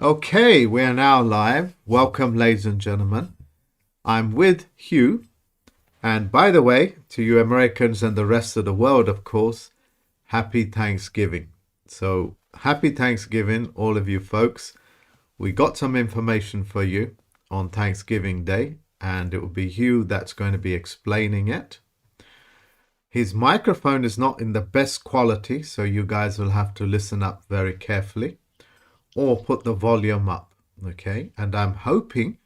Okay, we're now live. Welcome, ladies and gentlemen. I'm with Hugh. And by the way, to you Americans and the rest of the world, of course, happy Thanksgiving. So, happy Thanksgiving, all of you folks. We got some information for you on Thanksgiving Day, and it will be Hugh that's going to be explaining it. His microphone is not in the best quality, so you guys will have to listen up very carefully or put the volume up, okay? And I'm hoping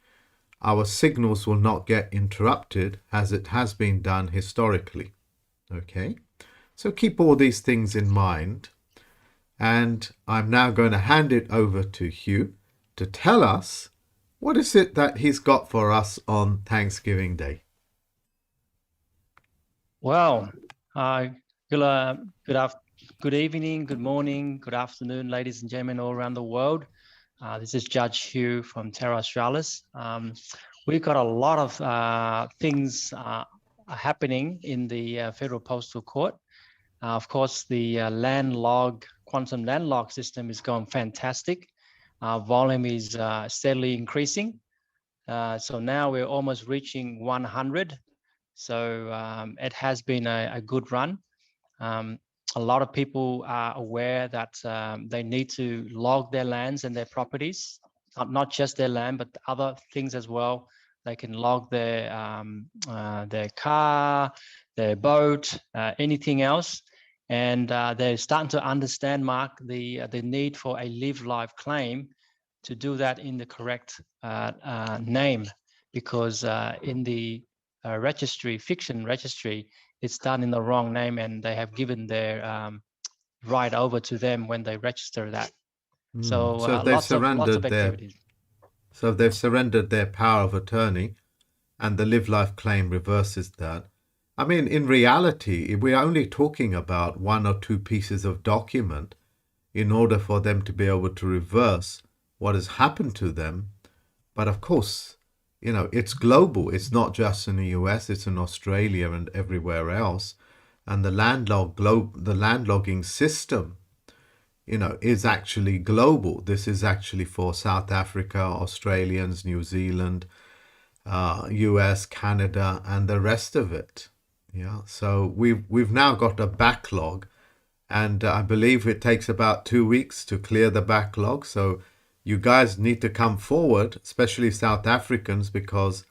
our signals will not get interrupted as it has been done historically, okay? So keep all these things in mind. And I'm now going to hand it over to Hugh to tell us what is it that he's got for us on Thanksgiving Day. Well, good evening, good morning, good afternoon, ladies and gentlemen all around the world. This is Judge Hugh from Terra Australis. We've got a lot of things happening in the Federal Postal Court. Of course, the quantum land log system is going fantastic. Volume is steadily increasing. So now we're almost reaching 100. So it has been a good run. A lot of people are aware that they need to log their lands and their properties, not just their land, but other things as well. They can log their car, their boat, anything else. And they're starting to understand, Mark, the need for a live live claim to do that in the correct name, because in the fiction registry, it's done in the wrong name, and they have given their right over to them when they register that. So they've lots of activities. So they've surrendered their power of attorney, and the live life claim reverses that. I mean, in reality, we're only talking about one or two pieces of document in order for them to be able to reverse what has happened to them. But of course, you know, it's global. It's not just in the US, it's in Australia and everywhere else. And the landlogging system, you know, is actually global. This is actually for South Africa, Australians, New Zealand, US, Canada, and the rest of it. Yeah. So we've now got a backlog, and I believe it takes about 2 weeks to clear the backlog. So you guys need to come forward, especially South Africans, because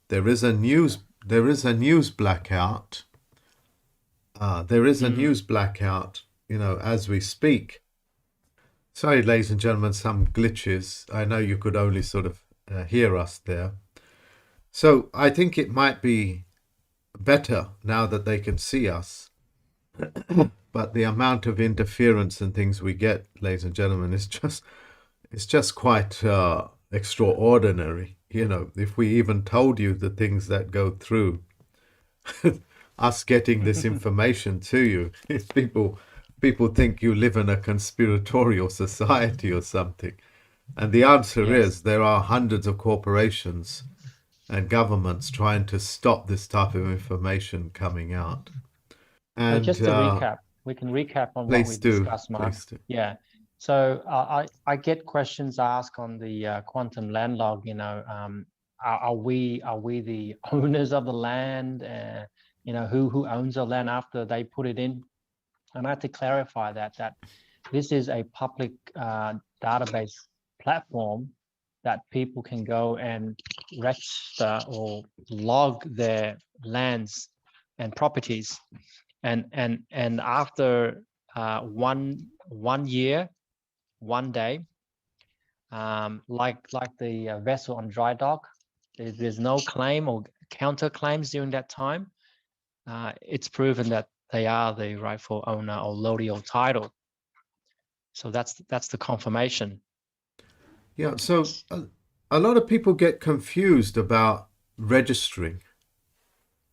there is a news blackout. There is a news blackout, you know, as we speak. Sorry, ladies and gentlemen, some glitches. I know you could only sort of hear us there. So I think it might be better now that they can see us. But the amount of interference and things we get, ladies and gentlemen, is just quite extraordinary. You know, if we even told you the things that go through us getting this information to you, if people think you live in a conspiratorial society or something. And the answer is there are hundreds of corporations and governments trying to stop this type of information coming out. And so just to recap, we can recap on what we discussed, Mark. Please do. Yeah. So I get questions asked on the quantum land log. You know, are we the owners of the land? You know, who owns the land after they put it in? And I have to clarify that this is a public database platform that people can go and register or log their lands and properties, and after 1 year, 1 day, like the vessel on dry dock, there's no claim or counterclaims during that time. It's proven that they are the rightful owner or lodi or title. So that's the confirmation. Yeah, so a lot of people get confused about registering.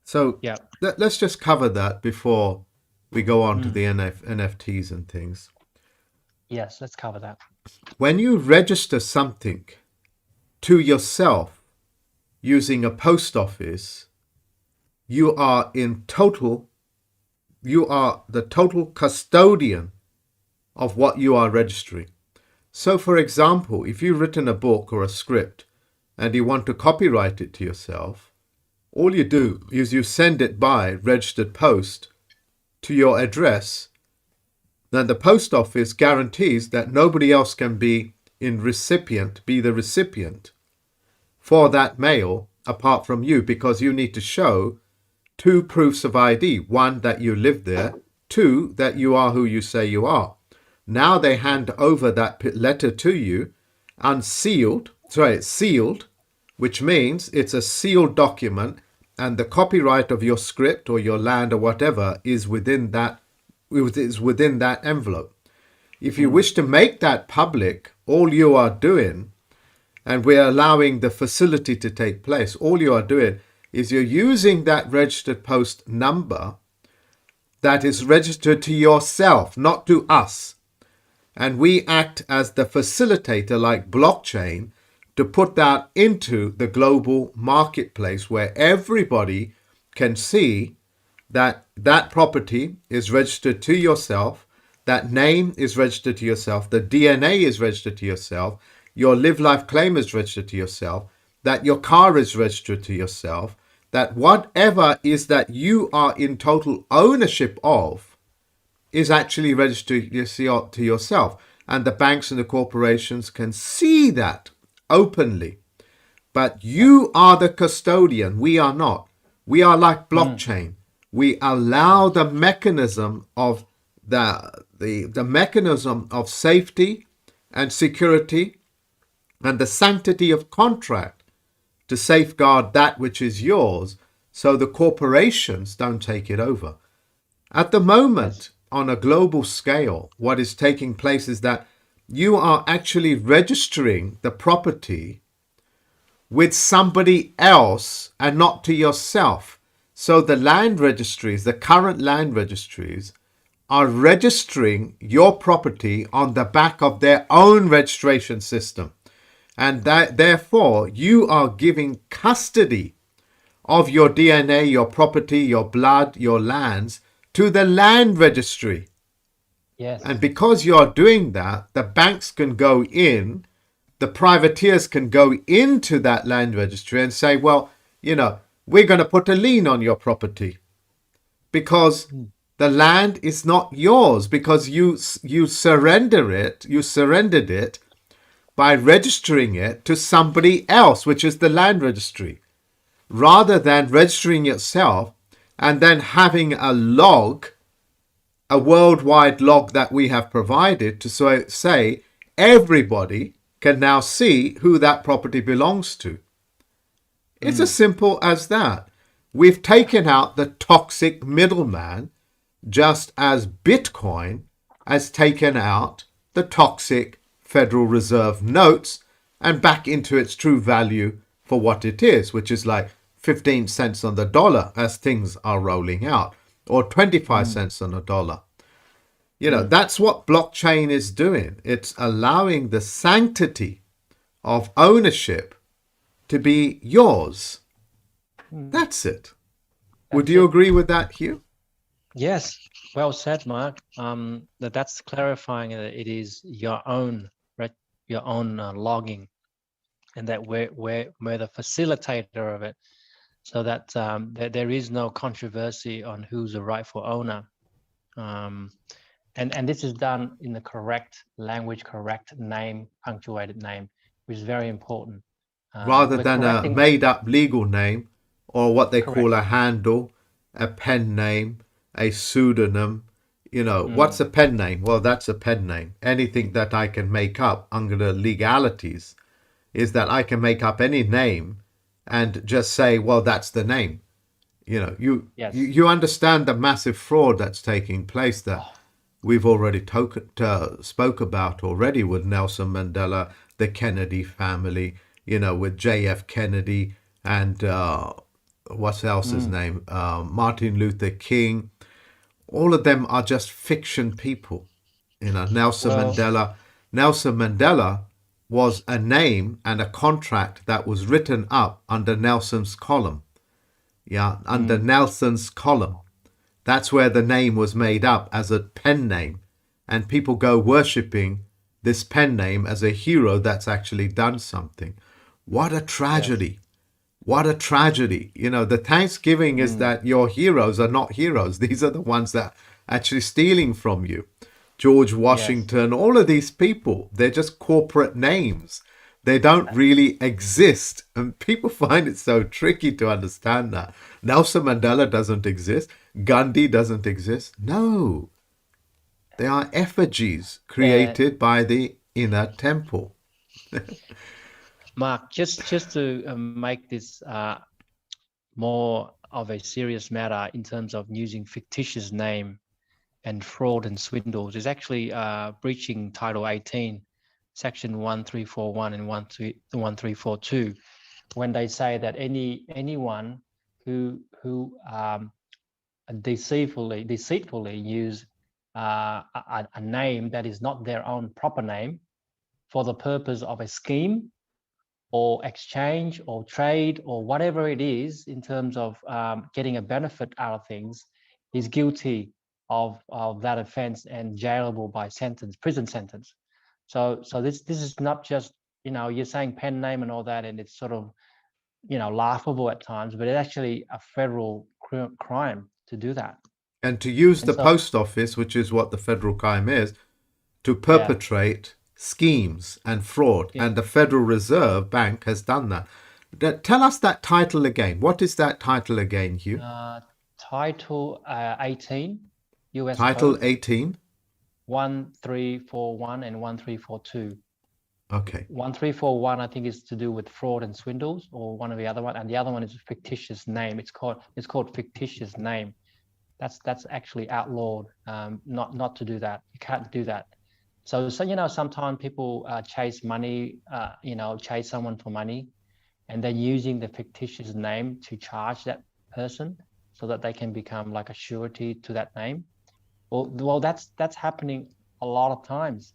So yeah, let's just cover that before we go on to the NFTs and things. Yes, let's cover that. When you register something to yourself using a post office, you are the total custodian of what you are registering. So, for example, if you've written a book or a script and you want to copyright it to yourself, all you do is you send it by registered post to your address. Then the post office guarantees that nobody else can be the recipient for that mail apart from you, because you need to show two proofs of ID. One, that you live there. Two, that you are who you say you are. Now they hand over that letter to you unsealed, it's sealed, which means it's a sealed document, and the copyright of your script or your land or whatever is within that envelope. If you wish to make that public, all you are doing, and we're allowing the facility to take place, all you are doing is you're using that registered post number that is registered to yourself, not to us. And we act as the facilitator, like blockchain, to put that into the global marketplace where everybody can see that that property is registered to yourself, that name is registered to yourself, the DNA is registered to yourself, your live life claim is registered to yourself, that your car is registered to yourself, that whatever is that you are in total ownership of is actually registered to yourself. And the banks and the corporations can see that openly. But you are the custodian. We are not. We are like blockchain. We allow the mechanism of the mechanism of safety and security and the sanctity of contract to safeguard that which is yours, so the corporations don't take it over. At the moment, on a global scale, what is taking place is that you are actually registering the property with somebody else and not to yourself. So the land registries, the current land registries, are registering your property on the back of their own registration system. And that, therefore, you are giving custody of your DNA, your property, your blood, your lands to the land registry. Yes. And because you're doing that, the banks can go in, the privateers can go into that land registry and say, well, we're going to put a lien on your property because the land is not yours, because you surrendered it by registering it to somebody else, which is the land registry, rather than registering yourself and then having a log, a worldwide log that we have provided to say everybody can now see who that property belongs to. It's as simple as that. We've taken out the toxic middleman, just as Bitcoin has taken out the toxic Federal Reserve notes and back into its true value for what it is, which is like 15 cents on the dollar as things are rolling out, or 25 cents on a dollar. That's what blockchain is doing. It's allowing the sanctity of ownership to be yours. That's it. Would you agree with that, Hugh? Yes, well said, Mark. That's clarifying that it is your own logging, and that we're the facilitator of it, so that there is no controversy on who's the rightful owner. And this is done in the correct language, correct name, punctuated name, which is very important. Rather than a made-up legal name, or what they call a handle, a pen name, a pseudonym. What's a pen name? Well, that's a pen name. Anything that I can make up under the legalities is that I can make up any name and just say, well, that's the name. You understand the massive fraud that's taking place there. We've already spoke about already with Nelson Mandela, the Kennedy family, with JF Kennedy and what's else his name? Martin Luther King. All of them are just fiction people. Nelson Mandela was a name and a contract that was written up under Nelson's column. Under Nelson's column. That's where the name was made up as a pen name. And people go worshipping this pen name as a hero that's actually done something. What a Yes. tragedy. What a tragedy. The Thanksgiving is Mm, that your heroes are not heroes. These are the ones that are actually stealing from you. George yes. Washington, all of these people, they're just corporate names. They don't really exist. And people find it so tricky to understand that. Nelson Mandela doesn't exist. Gandhi doesn't exist. No, they are effigies Uh, created by the inner temple. Mark, just to make this more of a serious matter in terms of using fictitious name and fraud and swindles is actually breaching Title 18, Section 1341 and 1342, when they say that anyone who deceitfully use a name that is not their own proper name for the purpose of a scheme or exchange or trade or whatever it is in terms of getting a benefit out of things is guilty of that offense and jailable by prison sentence. So this is not just, you're saying pen name and all that, and it's sort of, laughable at times, but it's actually a federal crime to do that. And to use And the so, post office, which is what the federal crime is, to yeah, perpetrate schemes and fraud. yeah. And the Federal Reserve Bank has done that. Tell us that title again. What is that title again, Hugh? Uh, Title 18, US Title Code 18? 1341 and 1342. Okay. 1341, I think, is to do with fraud and swindles, or one of the other one, and the other one is a fictitious name. It's called fictitious name. That's actually outlawed. Not to do that. You can't do that. So sometimes people chase money. Chase someone for money, and then using the fictitious name to charge that person so that they can become like a surety to that name. Well, that's happening a lot of times,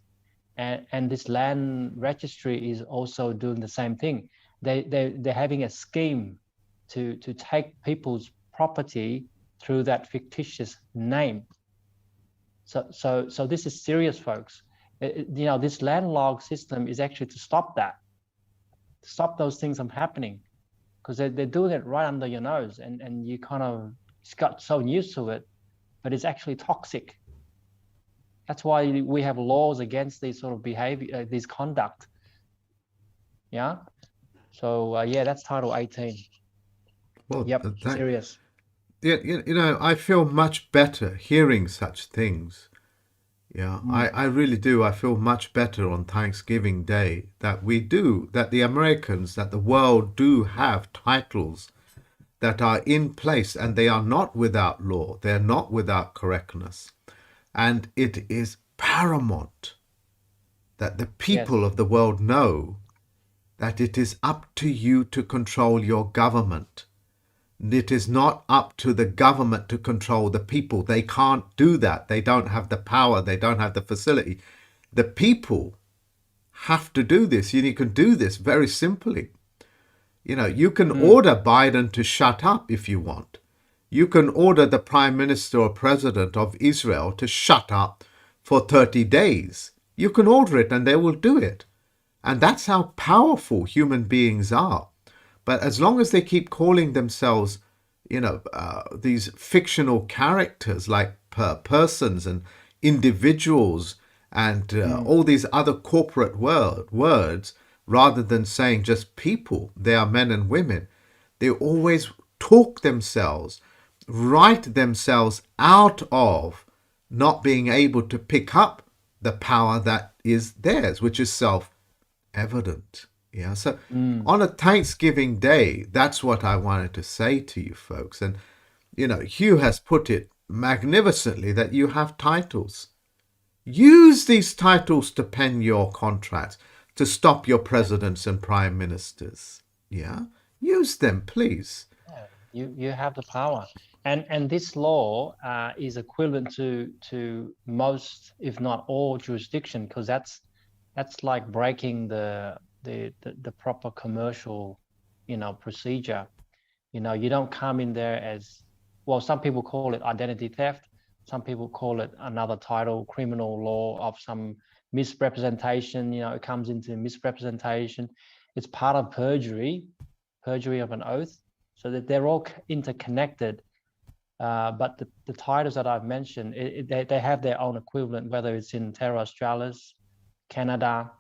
and this land registry is also doing the same thing. They're having a scheme to take people's property through that fictitious name. So this is serious, folks. This land log system is actually to stop that, to stop those things from happening, because they're doing it right under your nose, and you kind of got so used to it, but it's actually toxic. That's why we have laws against these sort of behavior, this conduct. Yeah. So yeah, that's Title 18. Well, Yep, serious. yeah, I feel much better hearing such things. Yeah, Mm. I really do. I feel much better on Thanksgiving Day that the Americans, that the world do have titles that are in place, and they are not without law. They're not without correctness. And it is paramount that the people Yes. of the world know that it is up to you to control your government. It is not up to the government to control the people. They can't do that. They don't have the power. They don't have the facility. The people have to do this. You can do this very simply. You can Mm. order Biden to shut up if you want. You can order the Prime Minister or President of Israel to shut up for 30 days. You can order it and they will do it. And that's how powerful human beings are. But as long as they keep calling themselves, these fictional characters like persons and individuals and Mm. all these other corporate words, rather than saying just people, they are men and women, they always talk themselves, write themselves out of not being able to pick up the power that is theirs, which is self-evident. Yeah. So Mm. on a Thanksgiving Day, that's what I wanted to say to you folks. And, Hugh has put it magnificently that you have titles. Use these titles to pen your contracts, to stop your Yes. presidents and prime ministers. Yeah. Use them, please. Yeah. You have the power, and this law is equivalent to most, if not all, jurisdiction, because that's like breaking the proper commercial, procedure. You don't come in there as, well, some people call it identity theft. Some people call it another title, criminal law of some misrepresentation, it comes into misrepresentation. It's part of perjury of an oath, so that they're all interconnected. But the titles that I've mentioned, they have their own equivalent, whether it's in Terra Australis, Canada,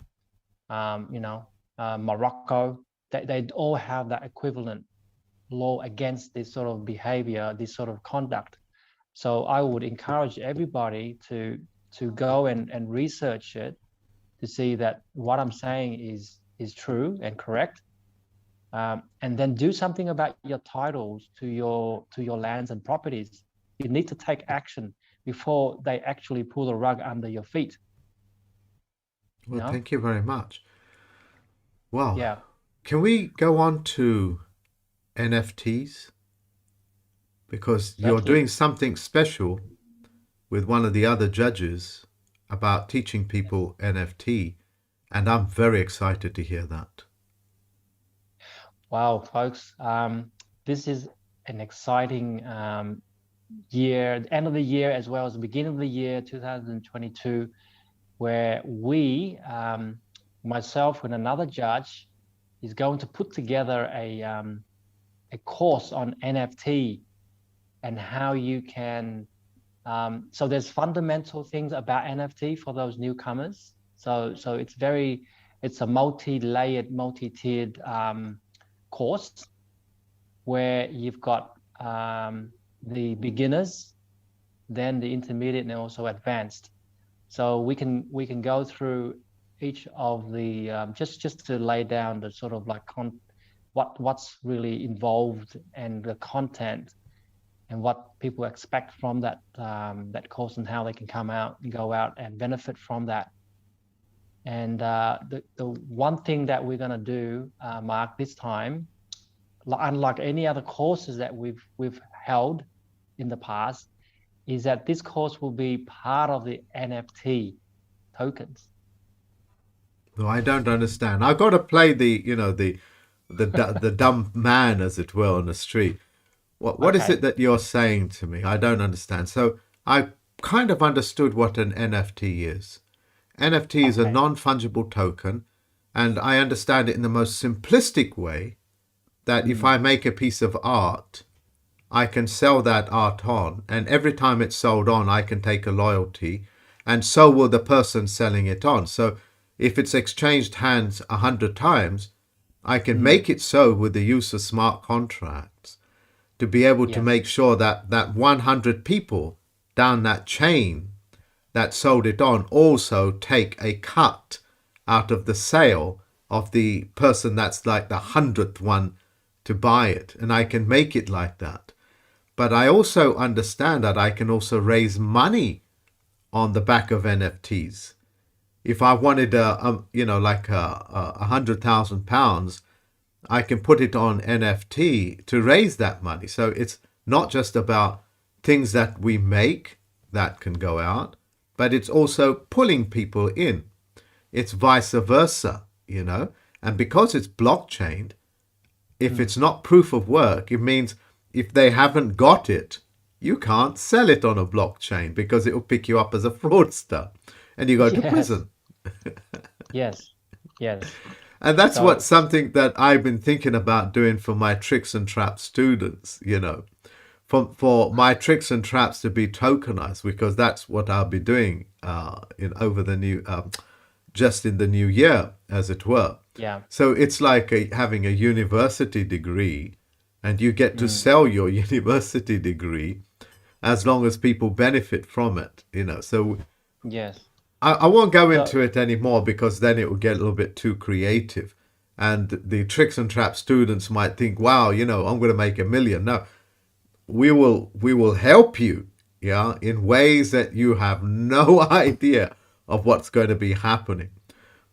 Morocco. They all have that equivalent law against this sort of behavior, this sort of conduct. So I would encourage everybody to go and research it, to see that what I'm saying is true and correct, and then do something about your titles to your lands and properties. You need to take action before they actually pull the rug under your feet. Well, thank you very much. Well, Yeah, can we go on to NFTs? Because you're certainly. doing something special with one of the other judges about teaching people NFT, and I'm very excited to hear that. Wow, folks, this is an exciting year, end of the year as well as the beginning of the year 2022, where we, myself and another judge, is going to put together a course on NFT and how you can. So there's fundamental things about NFT for those newcomers. So it's a multi-layered, multi-tiered course where you've got the beginners, then the intermediate, and also advanced. So we can go through each of the just to lay down the sort of like what's really involved and the content and what people expect from that that course, and how they can come out and go out and benefit from that. And the one thing that we're going to do, Mark, this time, unlike any other courses that we've held in the past, is that this course will be part of the NFT tokens. No, I don't understand. I've got to play the dumb man, as it were, on the street. What is Okay. it that you're saying to me? I don't understand. So I kind of understood what an NFT is. NFT is a Okay. non-fungible token, and I understand it in the most simplistic way, that if I make a piece of art, I can sell that art on, and every time it's sold on, I can take a loyalty, and so will the person selling it on. So if it's exchanged hands 100 times, I can make it so with the use of smart contracts to be able to Yes. make sure that 100 people down that chain that sold it on also take a cut out of the sale of the person that's like the 100th one to buy it. And I can make it like that. But I also understand that I can also raise money on the back of NFTs. If I wanted like £100,000, I can put it on NFT to raise that money. So it's not just about things that we make that can go out, but it's also pulling people in. It's vice versa. And because it's blockchain, if it's not proof of work, it means if they haven't got it, you can't sell it on a blockchain because it will pick you up as a fraudster and you go to Yes. prison. Yes. Yes. And that's what So something that I've been thinking about doing for my tricks and traps students. For my tricks and traps to be tokenized, because that's what I'll be doing in over the new just in the new year, as it were. yeah. So it's like having a university degree, and you get to sell your university degree as long as people benefit from it. So Yes. I won't go So into it anymore because then it will get a little bit too creative. And the tricks and traps students might think, wow, I'm going to make 1 million. No, we will help you, yeah, in ways that you have no idea of what's going to be happening.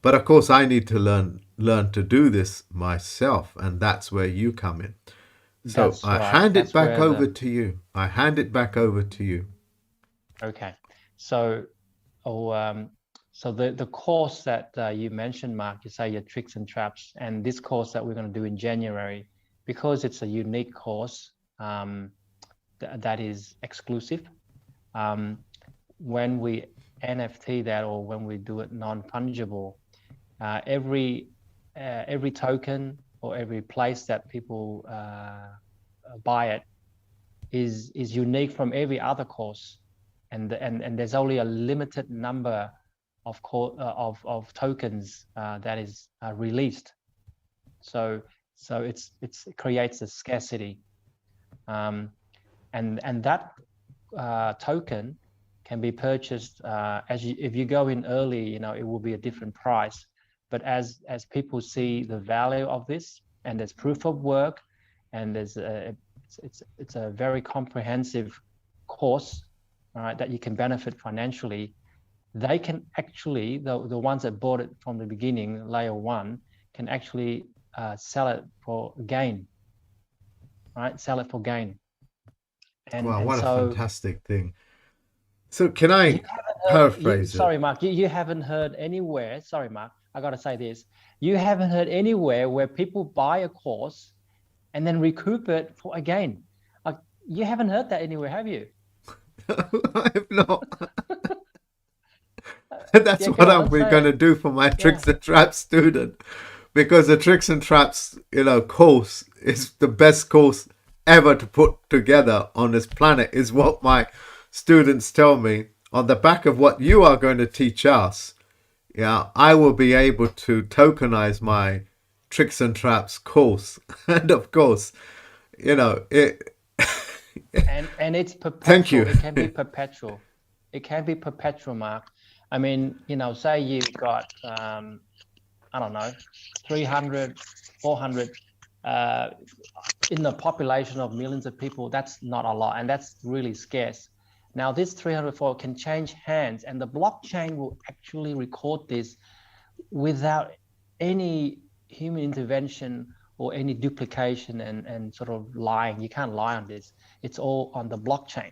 But of course, I need to learn to do this myself, and that's where you come in. So that's I right. hand it That's back where over to you. I hand it back over to you. okay. So oh so the course that you mentioned, Mark, you say your tricks and traps, and this course that we're going to do in January, because it's a unique course, that is exclusive. When we NFT that, or when we do it non-fungible, every token or every place that people buy it is unique from every other course, and there's only a limited number of tokens that is released. So it creates a scarcity, and that token can be purchased if you go in early. It will be a different price, but as people see the value of this, and there's proof of work, and there's it's a very comprehensive course, all right, that you can benefit financially. They can actually, the ones that bought it from the beginning, layer one, can actually sell it for gain, right? Sell it for gain. Wow, And what a so fantastic thing. So can you I haven't paraphrase it? sorry, Mark, you haven't heard anywhere. Sorry, Mark, I got to say this. You haven't heard anywhere where people buy a course and then recoup it for a gain. You haven't heard that anywhere, have you? I have not. That's Yeah, what come on, we're say going to it. do for my Yeah. tricks and traps student, because the tricks and traps, course is the best course ever to put together on this planet, is what my students tell me. On the back of what you are going to teach us, yeah, I will be able to tokenize my tricks and traps course. And of course, it. And it's Thank perpetual. you. It can be perpetual. It can be perpetual, Mark. I mean, say you've got I don't know, 300, 400 in the population of millions of people. That's not a lot, and that's really scarce. Now this 304 can change hands, and the blockchain will actually record this without any human intervention or any duplication and sort of lying. You can't lie on this. It's all on the blockchain.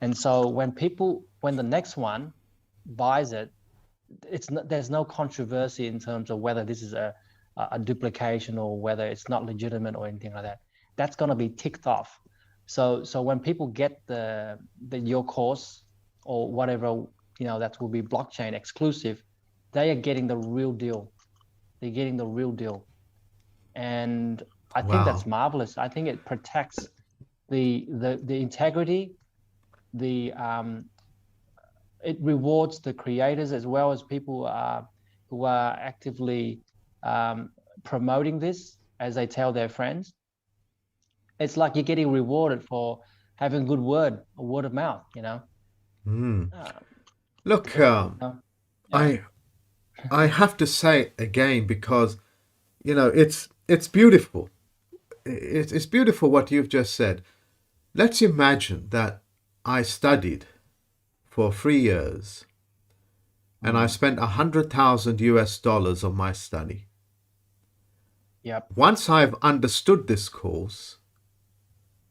And so when the next one buys it, there's no controversy in terms of whether this is a duplication or whether it's not legitimate or anything like that. That's going to be ticked off. So when people get your course or whatever, that will be blockchain exclusive, they are getting the real deal. They're getting the real deal. And I think that's Wow. marvelous. I think it protects the integrity, the it rewards the creators as well as people who are actively promoting this as they tell their friends. It's like you're getting rewarded for having good word of mouth, Mm. Uh, Look, yeah, I have to say again, because it's beautiful. It's beautiful what you've just said. Let's imagine that I studied for 3 years and I spent 100,000 US dollars on my study. yep, Once I've understood this course,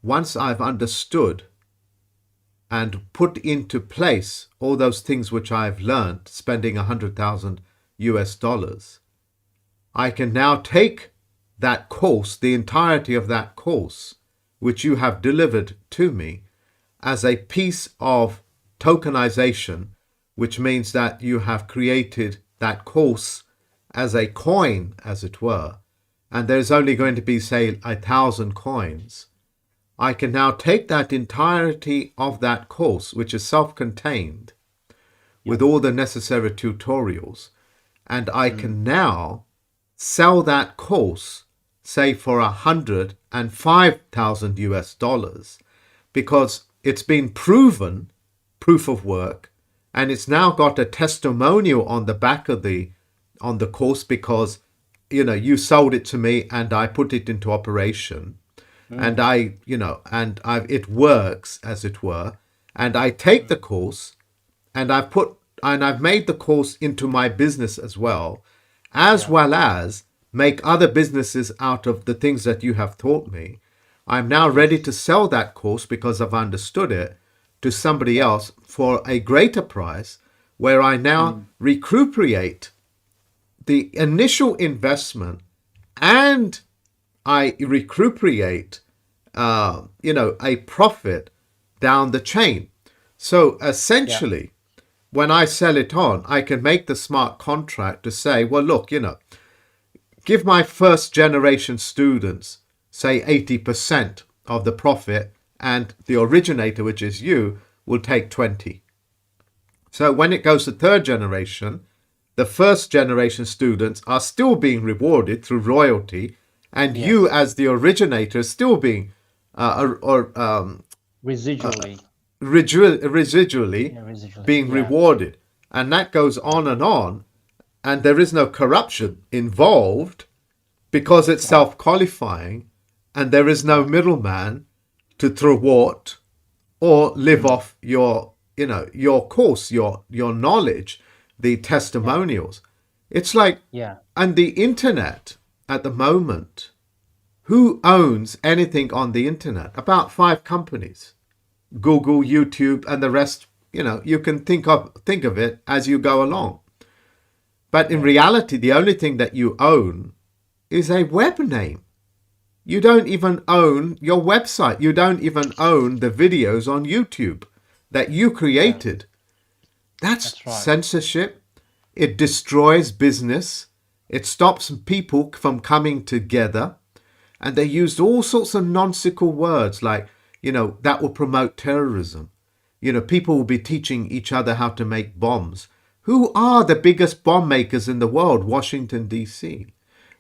once I've understood and put into place all those things which I've learned, spending 100,000 US dollars, I can now take that course, the entirety of that course, which you have delivered to me, as a piece of tokenization, which means that you have created that course as a coin, as it were, and there's only going to be, say, 1,000 coins. I can now take that entirety of that course, which is self-contained, with yep, all the necessary tutorials, and I can now sell that course, say, for 105,000 US dollars, because it's been proven, proof of work, and it's now got a testimonial on the back of the course, because you sold it to me and I put it into operation, and it works, as it were, and I take the course and I've made the course into my business as well, as yeah, well as make other businesses out of the things that you have taught me. I'm now ready to yes, sell that course, because I've understood it, to somebody yeah, else for a greater price, where I now recuperate the initial investment, and I recuperate, a profit down the chain. So yeah, essentially, when I sell it on, I can make the smart contract to say, well, look, give my first generation students, say 80% of the profit, and the originator, which is you, will take 20. So when it goes to third generation, the first generation students are still being rewarded through royalty, and you Yes. as the originator is still being Residually. residually Yeah, residually. being Yeah. rewarded. And that goes on, and there is no corruption involved because it's Right. self-qualifying, and there is no Right. middleman to thwart or live Mm. off your course, your knowledge, the Yeah. testimonials. It's like, Yeah. and the internet at the moment, who owns anything on the internet? About 5 companies: Google, YouTube, and the rest. You can think of it as you go along. But in Yeah. reality, the only thing that you own is a web name. You don't even own your website. You don't even own the videos on YouTube that you Yeah. created. That's That's right. censorship. It destroys business. It stops people from coming together. And they used all sorts of nonsensical words like, that will promote terrorism. People will be teaching each other how to make bombs. Who are the biggest bomb makers in the world? Washington, D.C.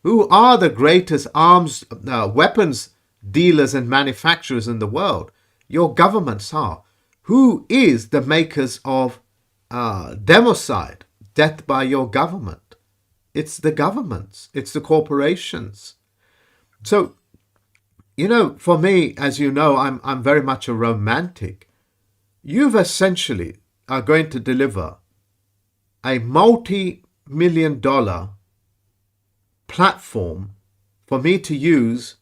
Who are the greatest arms, weapons dealers and manufacturers in the world? Your governments are. Who is the makers of democide, death by your government? It's the governments. It's the corporations. So, for me, as you know, I'm very much a romantic. You've essentially are going to deliver a multi-million-dollar platform for me to use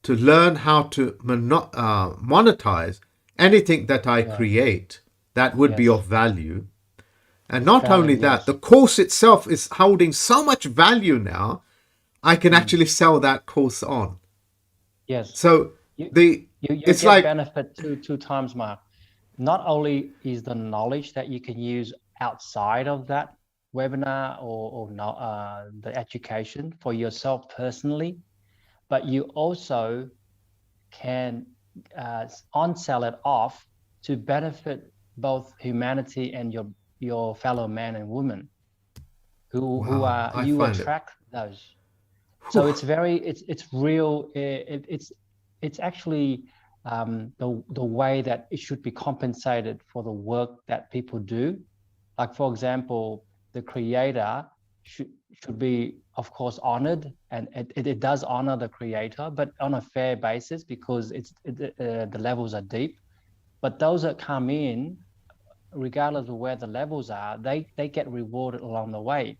to learn how to monetize anything that I Yeah. create that would be Yes. of value. And It's not only valid. that, Yes. the course itself is holding so much value now, I can Mm. actually sell that course on. Yes. So You the you it's get like, benefit two times, Mark. Not only is the knowledge that you can use outside of that webinar or no, the education for yourself personally, but you also can on-sell it off to benefit both humanity and your fellow man and woman who wow, are I you find it. attract those. So Whew. it's real. It's actually the way that it should be compensated for the work that people do. Like for example, the creator should be, of course, honored, and it does honor the creator, but on a fair basis because the levels are deep. But those that come in, regardless of where the levels are, they get rewarded along the way.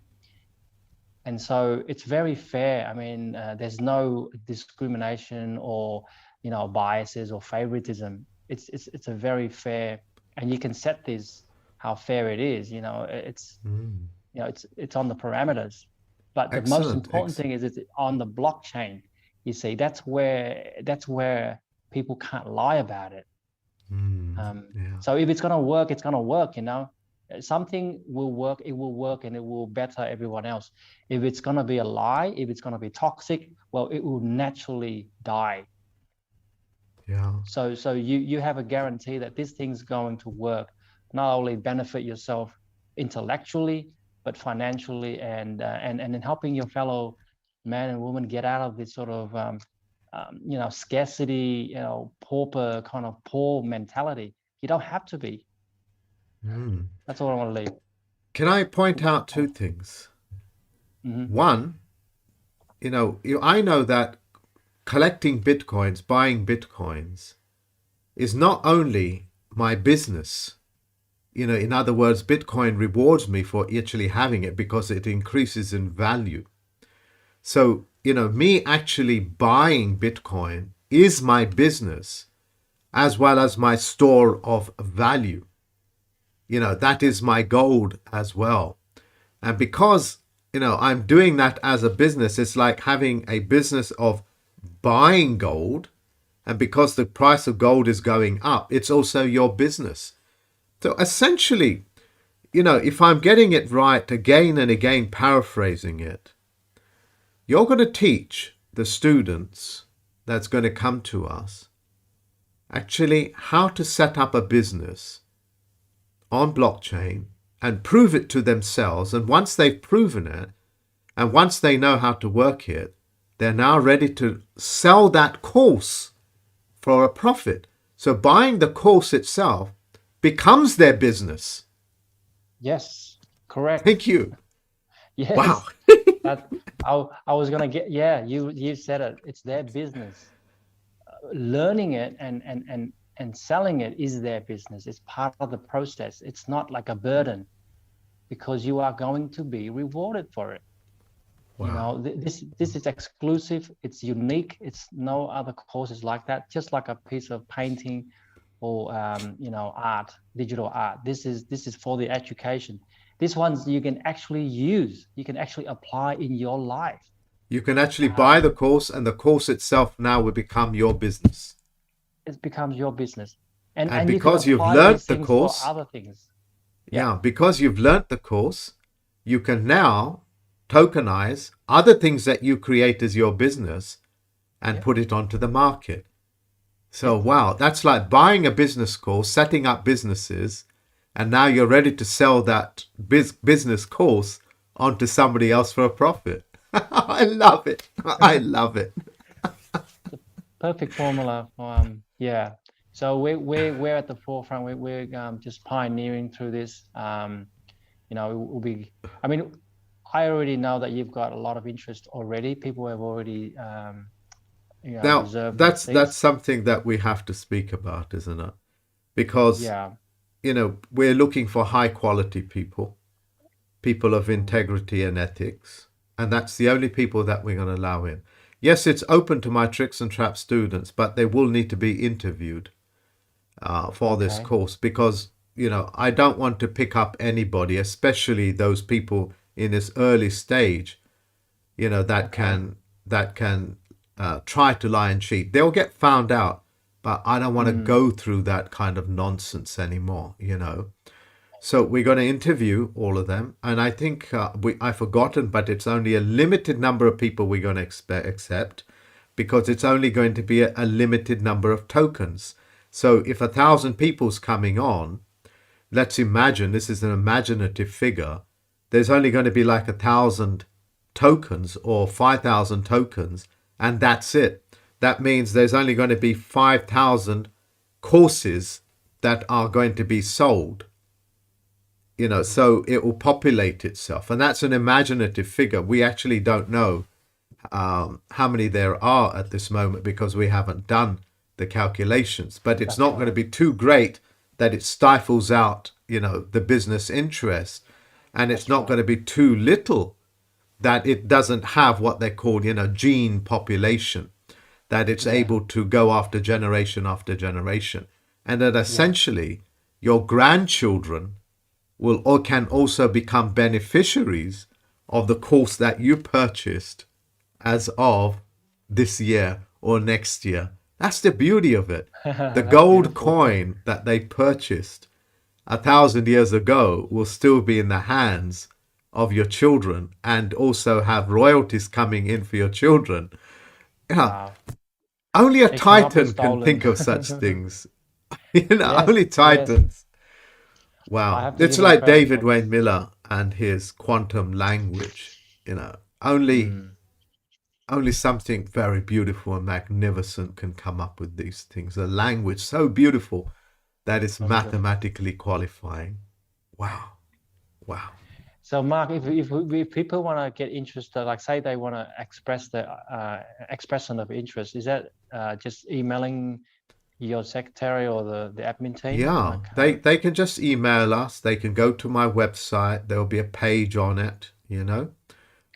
And so it's very fair. I mean, there's no discrimination or biases or favoritism. It's a very fair, and you can set this how fair it is. It's on the parameters. But the most Excellent. important thing is it's on the blockchain. You see, that's where people can't lie about it. Yeah. So if it's gonna work, it's gonna work. Something will work, it will work, and it will better everyone else. If it's gonna be a lie, if it's gonna be toxic, well, it will naturally die. Yeah. So you have a guarantee that this thing's going to work, not only benefit yourself intellectually, but financially, and in helping your fellow man and woman get out of this sort of scarcity, pauper kind of poor mentality. You don't have to be. That's all I want to leave. Can I point out two things? Mm-hmm. One, I know that collecting bitcoins, buying bitcoins, is not only my business. In other words, Bitcoin rewards me for actually having it because it increases in value. So, me actually buying Bitcoin is my business as well as my store of value. That is my gold as well. And because, I'm doing that as a business, it's like having a business of buying gold. And because the price of gold is going up, it's also your business. So essentially, if I'm getting it right again and again, paraphrasing it, you're going to teach the students that's going to come to us actually how to set up a business on blockchain and prove it to themselves. And once they've proven it, and once they know how to work it, they're now ready to sell that course for a profit. So buying the course itself becomes their business. Yes, correct. Thank you. Wow. Yes. That I was gonna get, yeah, you said it. It's their business. Learning it and selling it is their business. It's part of the process. It's not like a burden, because you are going to be rewarded for it. Wow. This is exclusive. It's unique. It's no other courses like that. Just like a piece of painting or art, digital art. This is for the education. These ones you can actually use. You can actually apply in your life. You can actually buy the course, and the course itself now will become your business. It becomes your business, And and you can because you've apply learnt these the things for course, other things. yeah, because you've learnt the course, you can now tokenize other things that you create as your business and Yep. put it onto the market. So, Yep. wow, that's like buying a business course, setting up businesses, and now you're ready to sell that business course onto somebody else for a profit. I love it. I love it. Perfect formula. Yeah. So we're at the forefront. We're just pioneering through this. It will be. I mean, I already know that you've got a lot of interest already. People have already Now, reserved their that's seats. something that we have to speak about, isn't it? Because, Yeah. we're looking for high quality people of Mm. integrity and ethics, and that's the only people that we're going to allow in. Yes, it's open to my tricks and trap students, but they will need to be interviewed for this Okay. course, because I don't want to pick up anybody, especially those people in this early stage, that Okay. can try to lie and cheat. They'll get found out, but I don't want to Mm. go through that kind of nonsense anymore. So we're going to interview all of them, and I think I've forgotten, but it's only a limited number of people we're going to accept, because it's only going to be a limited number of tokens. So if 1,000 people's coming on, let's imagine this is an imaginative figure. There's only going to be like 1,000 tokens or 5,000 tokens, and that's it. That means there's only going to be 5,000 courses that are going to be sold. So it will populate itself, and that's an imaginative figure. We actually don't know how many there are at this moment, because we haven't done the calculations. But it's That's not going to right. be too great that it stifles out, the business interest, and it's That's not going right. to be too little that it doesn't have what they call, gene population, that it's Yeah. able to go after generation, and that Yeah. essentially your grandchildren will or can also become beneficiaries of the course that you purchased as of this year or next year. That's the beauty of it. The That's gold beautiful. coin that they purchased 1,000 years ago will still be in the hands of your children, and also have royalties coming in for your children. Yeah, Wow. only a It cannot be titan can stolen. think of such things. Yes. Only Yes. titans. I Wow. have to It's give them like credit David for Wayne this. Miller and his quantum language. Only Mm. only something very beautiful and magnificent can come up with these things. A language so beautiful that it's So beautiful. mathematically qualifying. Wow. Wow. So, Mark, if people want to get interested, like say they want to express the expression of interest, is that just emailing your secretary or the admin team? Yeah, Like they can just email us. They can go to my website. There will be a page on it, okay.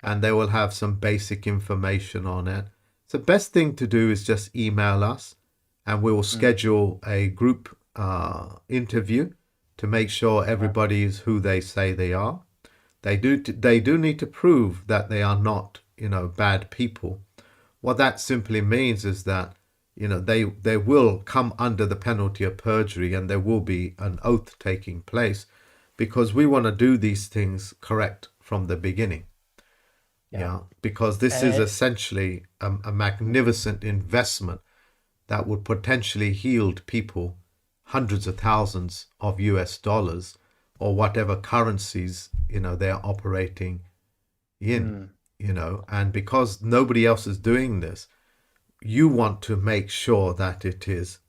and they will have some basic information on it. So the best thing to do is just email us, and we will Mm. schedule a group interview to make sure Okay. everybody is who they say they are. They do need to prove that they are not, bad people. What that simply means is that, they will come under the penalty of perjury, and there will be an oath taking place. because we want to do these things correct from the beginning. Yeah. Yeah, because this is And essentially a magnificent investment that would potentially yield people hundreds of thousands of US dollars or whatever currencies, they're operating in, mm, and because nobody else is doing this, you want to make sure that it is,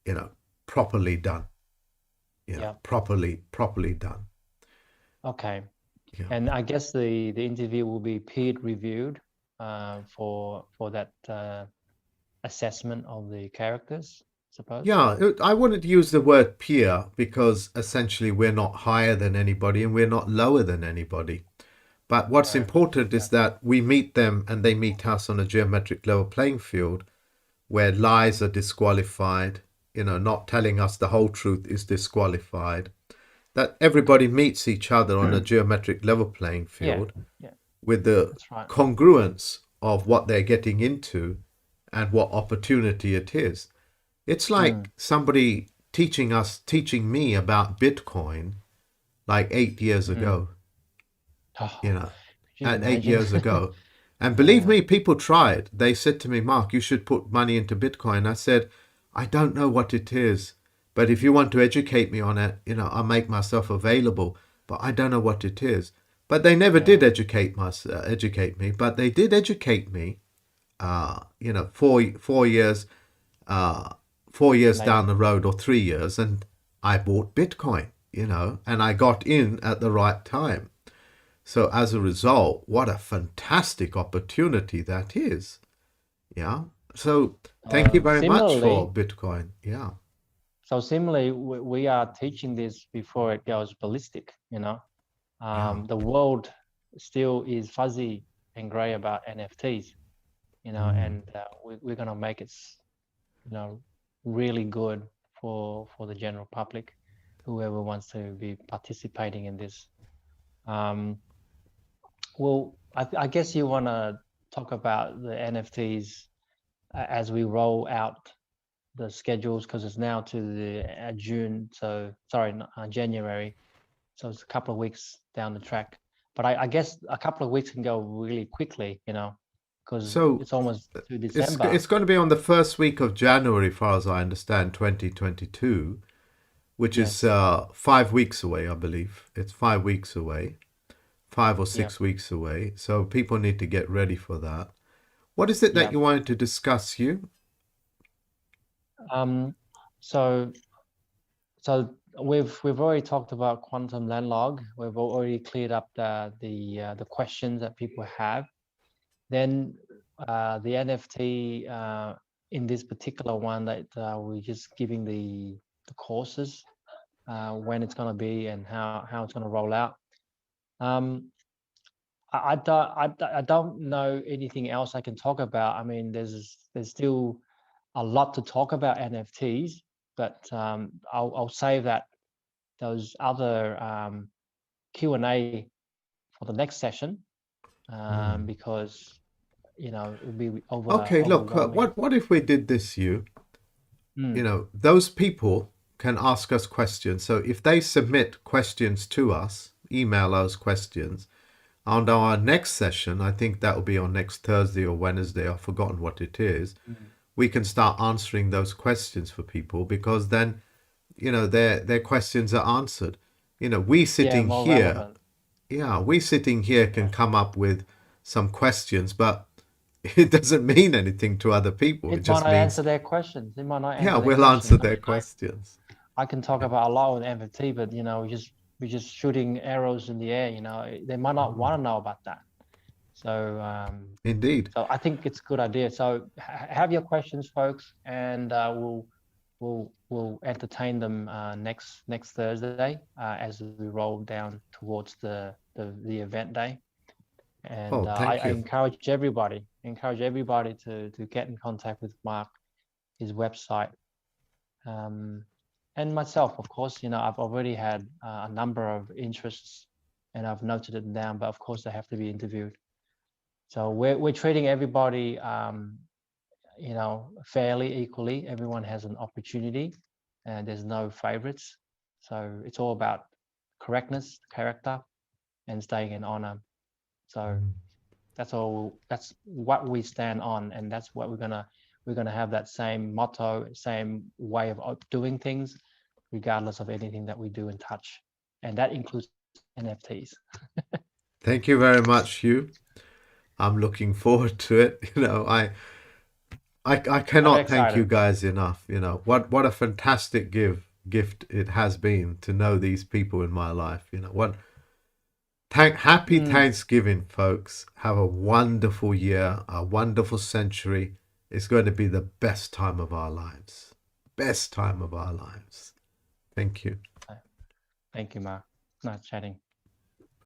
you know, properly done, yeah. properly done. Okay. Yeah. And I guess the interview will be peer reviewed for that assessment of the characters, suppose. Yeah, I wouldn't use the word peer because essentially we're not higher than anybody and we're not lower than anybody. But what's No. important Yeah. is that we meet them and they meet us on a geometric level playing field where lies are disqualified, not telling us the whole truth is disqualified. That everybody meets each other on a geometric level playing Yeah. field Yeah. with the That's right. congruence of what they're getting into and what opportunity it is. It's Mm. like somebody teaching me about Bitcoin like 8 years Mm. ago, you Oh, know, could you at eight imagine? years ago. And believe Yeah. me, people tried. They said to me, Mark, you should put money into Bitcoin. I said, I don't know what it is, but if you want to educate me on it, I'll make myself available, but I don't know what it is. But they never did Yeah. educate me, but they did educate me, 4 years, uh, 4 years down Later. the road or 3 years, and I bought Bitcoin, and I got in at the right time. So as a result, what a fantastic opportunity that is. Yeah. So thank you very much for Similarly, Bitcoin. Yeah. we are teaching this before it goes ballistic, Yeah. the world still is fuzzy and gray about NFTs, Mm. and we're going to make it, really good for the general public, whoever wants to be participating in this. Um, well, I guess you want to talk about the NFTs as we roll out the schedules because it's now to the June, so sorry, January. So it's a couple of weeks down the track. But I guess a couple of weeks can go really quickly, because So it's almost to it's December. it's going to be on the first week of January, far as I understand, 2022, which is Yes. 5 weeks away, I believe. It's 5 weeks away, five or Yeah. 6 weeks away. So people need to get ready for that. What is it that Yeah. you wanted to discuss, Hugh? Um, so we've already talked about quantum landlog. We've already cleared up the questions that people have. Then the NFT in this particular one that we're just giving the courses, when it's going to be and how it's going to roll out. Um, I don't know anything else I can talk about. I mean, there's still a lot to talk about NFTs, but I'll save those other Q&A for the next session, Mm. because it'll be Okay, look, overwhelming. what if we did this, Hugh? Mm, Those people can ask us questions. So if they submit questions to us, email us questions, on our next session, I think that will be on next Thursday or Wednesday, I've forgotten what it is, mm. we can start answering those questions for people because then, their questions are answered. We Yeah, sitting more here, relevant. yeah, we sitting here can Yeah, come up with some questions, but it doesn't mean anything to other people. It it might just not means, answer their questions. It might not yeah, answer their we'll answer questions. I their mean, questions. I can talk about a lot with NFT, but we're just shooting arrows in the air. They might not want to know about that. So Indeed. so I think it's a good idea. So have your questions, folks, and we'll entertain them next Thursday as we roll down towards the event day. And Oh, thank I you. encourage everybody to get in contact with Mark, his website, um, and myself. Of course, I've already had a number of interests, and I've noted it down. But of course, they have to be interviewed. So we're treating everybody, fairly equally. Everyone has an opportunity, and there's no favorites. So it's all about correctness, character, and staying in honor. So that's all. That's what we stand on, and that's what we're gonna have that same motto, same way of doing things, regardless of anything that we do and touch, and that includes NFTs. Thank you very much, Hugh. I'm looking forward to it. I I'm cannot thank you excited. guys enough. What a fantastic gift it has been to know these people in my life. Happy Thanksgiving, folks. Have a wonderful year, a wonderful century. It's going to be the best time of our lives. Best time of our lives. Thank you. Thank you, Mark. Nice chatting.